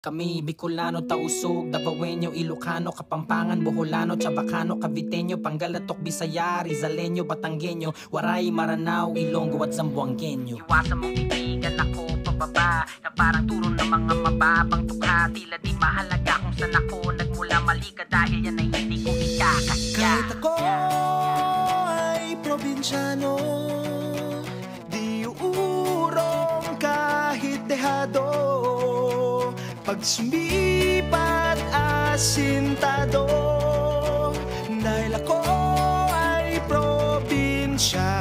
Kami Bicolano, Tausug, Davaoeño, Ilocano, Kapampangan, Boholano, Chabacano, Caviteño, Pangalatok, Bisaya, Rizaleño, Batanggenyo, Waray, Maranao, Ilonggo at Zamboangueño. Iwasan mong titigan ako pababa, na parang turo ng mga mababang tukha. Tila di mahalaga kung saan ako nagmula, mali ka dahil yan ay hindi ko ikakahiya. Kahit ako ay probinsyano, di uurong kahit dehado. Pag sumipat asintado, dahil ako ay probinsyano.